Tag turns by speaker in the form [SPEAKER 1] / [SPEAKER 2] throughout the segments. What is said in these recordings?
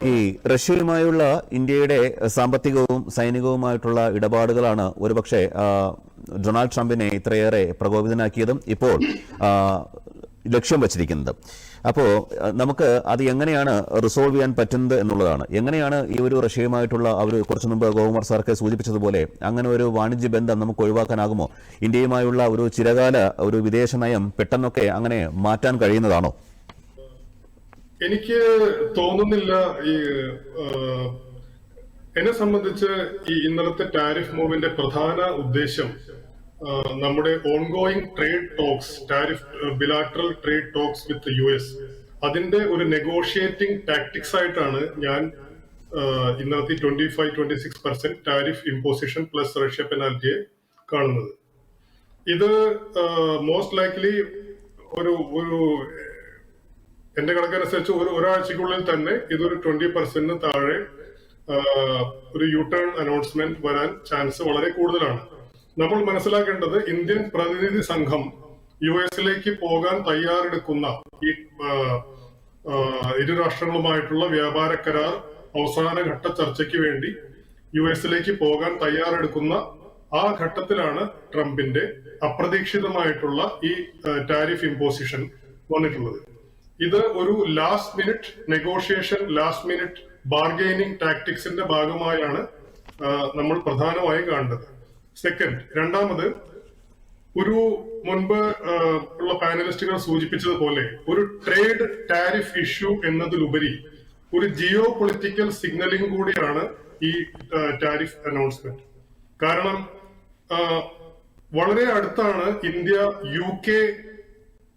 [SPEAKER 1] ഈ റഷ്യയുമായുള്ള ഇന്ത്യയുടെ സാമ്പത്തികവും സൈനികവുമായിട്ടുള്ള ഇടപാടുകളാണ് ഒരുപക്ഷെ ഡൊണാൾഡ് ട്രംപിനെ ഇത്രയേറെ പ്രകോപിതനാക്കിയതും ഇപ്പോൾ ലക്ഷ്യം വച്ചിരിക്കുന്നത്. അപ്പോൾ നമുക്ക് അത് എങ്ങനെയാണ് റിസോൾവ് ചെയ്യാൻ പറ്റുന്നത് എന്നുള്ളതാണ്. എങ്ങനെയാണ് ഈ ഒരു റഷ്യയുമായിട്ടുള്ള അവർ കുറച്ചു മുമ്പ് ഗോകുമാർ സാർക്ക് സൂചിപ്പിച്ചതുപോലെ അങ്ങനെ ഒരു വാണിജ്യ ബന്ധം നമുക്ക് ഒഴിവാക്കാനാകുമോ? ഇന്ത്യയുമായുള്ള ഒരു ചിരകാല ഒരു വിദേശ നയം പെട്ടെന്നൊക്കെ അങ്ങനെ മാറ്റാൻ കഴിയുന്നതാണോ?
[SPEAKER 2] എനിക്ക് തോന്നുന്നില്ല. എന്നെ സംബന്ധിച്ച് ഈ ഇന്നലത്തെ ടാരിഫ് മൂവിന്റെ പ്രധാന ഉദ്ദേശം നമ്മുടെ ongoing trade talks, tariff bilateral trade talks with US, അതിന്റെ ഒരു നെഗോഷിയേറ്റിംഗ് ടാക്ടിക്സ് ആയിട്ടാണ് ഞാൻ ഇന്നലത്തെ 25-26% ടാരിഫ് ഇമ്പോസിഷൻ പ്ലസ് റഷ്യ പെനാൽറ്റിയെ കാണുന്നത്. ഇത് മോസ്റ്റ് ലൈക്ലി ഒരു എന്റെ കണക്കനുസരിച്ച് ഒരാഴ്ചക്കുള്ളിൽ തന്നെ ഇതൊരു 20% താഴെ ഒരു യു ടേൺ അനൗൺസ്മെന്റ് വരാൻ ചാൻസ് വളരെ കൂടുതലാണ്. നമ്മൾ മനസ്സിലാക്കേണ്ടത് ഇന്ത്യൻ പ്രതിനിധി സംഘം US പോകാൻ തയ്യാറെടുക്കുന്ന ഈ ഇരു രാഷ്ട്രങ്ങളുമായിട്ടുള്ള വ്യാപാര കരാർ അവസാന ഘട്ട ചർച്ചയ്ക്ക് വേണ്ടി US പോകാൻ തയ്യാറെടുക്കുന്ന ആ ഘട്ടത്തിലാണ് ട്രംപിന്റെ അപ്രതീക്ഷിതമായിട്ടുള്ള ഈ ടാരിഫ് ഇമ്പോസിഷൻ വന്നിട്ടുള്ളത്. ഇത് ഒരു last minute negotiation, last minute bargaining ടാക്ടിക്സിന്റെ ഭാഗമായാണ് നമ്മൾ പ്രധാനമായും കാണുന്നത്. രണ്ടാമത്, ഒരു മുൻപ് ഉള്ള പാനലിസ്റ്റുകൾ സൂചിപ്പിച്ചതുപോലെ ഒരു ട്രേഡ് ടാരിഫ് ഇഷ്യൂ എന്നതിലുപരി ഒരു ജിയോ പൊളിറ്റിക്കൽ സിഗ്നലിംഗ് കൂടിയാണ് ഈ ടാരിഫ് അനൗൺസ്മെന്റ്. കാരണം വളരെ അടുത്താണ് India UK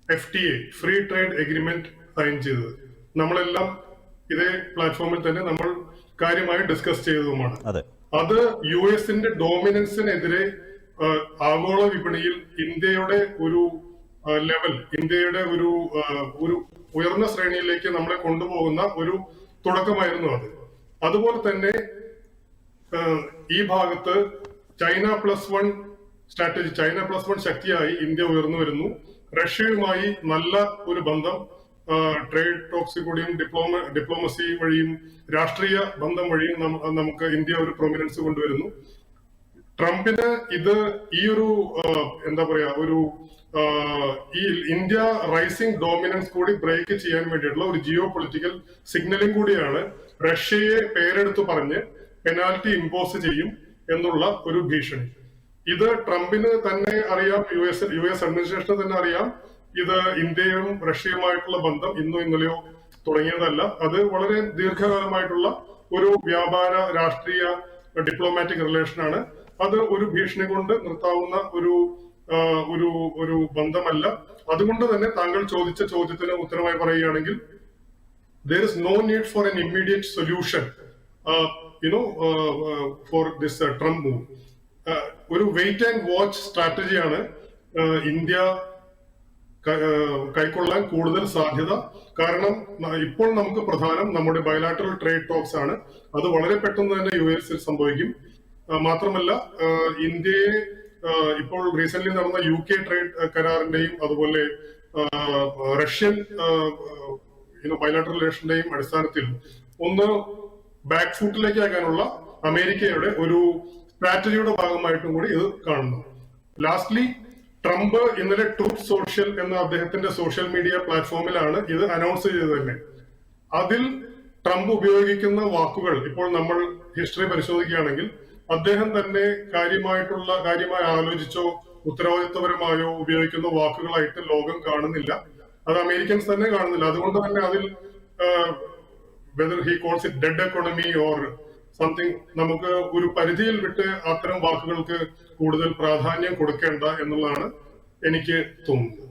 [SPEAKER 2] FTA free trade agreement sign ചെയ്തത്. നമ്മളെല്ലാം ഇതേ പ്ലാറ്റ്ഫോമിൽ തന്നെ നമ്മൾ കാര്യമായി ഡിസ്കസ് ചെയ്തതുമാണ്. അത് US ഡോമിനൻസിനെതിരെ ആഗോള വിപണിയിൽ ഇന്ത്യയുടെ ഒരു ലെവൽ, ഇന്ത്യയുടെ ഒരു ഉയർന്ന ശ്രേണിയിലേക്ക് നമ്മളെ കൊണ്ടുപോകുന്ന ഒരു തുടക്കമായിരുന്നു അത്. അതുപോലെ തന്നെ ഈ ഭാഗത്ത് China+1 സ്ട്രാറ്റജി, China+1 ശക്തിയായി ഇന്ത്യ ഉയർന്നു വരുന്നു. റഷ്യയുമായി നല്ല ഒരു ബന്ധം ട്രേഡ് ടോക്സ് കൂടിയും ഡിപ്ലോമസി വഴിയും രാഷ്ട്രീയ ബന്ധം വഴിയും നമുക്ക് ഇന്ത്യ ഒരു പ്രൊമിനൻസ് കൊണ്ടുവരുന്നു. ട്രംപിന് ഇത് ഈ ഒരു എന്താ പറയാ ഈ ഇന്ത്യ റൈസിംഗ് ഡോമിനൻസ് കൂടി ബ്രേക്ക് ചെയ്യാൻ വേണ്ടിയിട്ടുള്ള ഒരു ജിയോ പൊളിറ്റിക്കൽ സിഗ്നലിംഗ് കൂടിയാണ്. റഷ്യയെ പേരെടുത്ത് പറഞ്ഞ് പെനാൽറ്റി ഇമ്പോസ് ചെയ്യും എന്നുള്ള ഒരു ഭീഷണി. ഇത് ട്രംപിന് തന്നെ അറിയാം, US അഡ്മിനിസ്ട്രേഷന് തന്നെ അറിയാം. ഇത് ഇന്ത്യയും റഷ്യയുമായിട്ടുള്ള ബന്ധം ഇന്നോ ഇന്നലെയോ തുടങ്ങിയതല്ല. അത് വളരെ ദീർഘകാലമായിട്ടുള്ള ഒരു വ്യാപാര, രാഷ്ട്രീയ, ഡിപ്ലോമാറ്റിക് റിലേഷനാണ്. അത് ഒരു ഭീഷണി കൊണ്ട് നിർത്താവുന്ന ഒരു ബന്ധമല്ല. അതുകൊണ്ട് തന്നെ താങ്കൾ ചോദിച്ച ചോദ്യത്തിന് ഉത്തരമായി പറയുകയാണെങ്കിൽ there is no need for an immediate solution for this Trump move. ഒരു വെയിറ്റ് ആൻഡ് വാച്ച് സ്ട്രാറ്റജിയാണ് ഇന്ത്യ കൈക്കൊള്ളാൻ കൂടുതൽ സാധ്യത. കാരണം ഇപ്പോൾ നമുക്ക് പ്രധാനം നമ്മുടെ ബയലാറ്ററൽ ട്രേഡ് ടോക്സ് ആണ്. അത് വളരെ പെട്ടെന്ന് തന്നെ US സംഭവിക്കും. മാത്രമല്ല, ഇന്ത്യയെ ഇപ്പോൾ റീസെന്റ് നടന്ന UK ട്രേഡ് കരാറിന്റെയും അതുപോലെ റഷ്യൻ ബയലാറ്ററൽ റിലേഷന്റെയും അടിസ്ഥാനത്തിൽ ഒന്ന് ബാക്ക് ഫുട്ടിലേക്ക് ആക്കാനുള്ള അമേരിക്കയുടെ ഒരു സ്ട്രാറ്റജിയുടെ ഭാഗമായിട്ടും കൂടി ഇത് കാണുന്നു. ലാസ്റ്റ്ലി, ട്രംപ് ഇന്നലെ ട്രൂത്ത് സോഷ്യൽ എന്ന അദ്ദേഹത്തിന്റെ സോഷ്യൽ മീഡിയ പ്ലാറ്റ്ഫോമിലാണ് ഇത് അനൗൺസ് ചെയ്തത് തന്നെ. അതിൽ ട്രംപ് ഉപയോഗിക്കുന്ന വാക്കുകൾ ഇപ്പോൾ നമ്മൾ ഹിസ്റ്ററി പരിശോധിക്കുകയാണെങ്കിൽ അദ്ദേഹം തന്നെ കാര്യമായി ആലോചിച്ചോ ഉത്തരവാദിത്വപരമായോ ഉപയോഗിക്കുന്ന വാക്കുകളായിട്ട് ലോകം കാണുന്നില്ല. അത് അമേരിക്കൻസ് തന്നെ കാണുന്നില്ല. അതുകൊണ്ട് തന്നെ അതിൽ whether he calls it dead economy or something, നമുക്ക് ഒരു പരിധിയിൽ വിട്ട് അത്തരം വാക്കുകൾക്ക് കൂടുതൽ പ്രാധാന്യം കൊടുക്കേണ്ട എന്നുള്ളതാണ് എനിക്ക് തോന്നുന്നത്.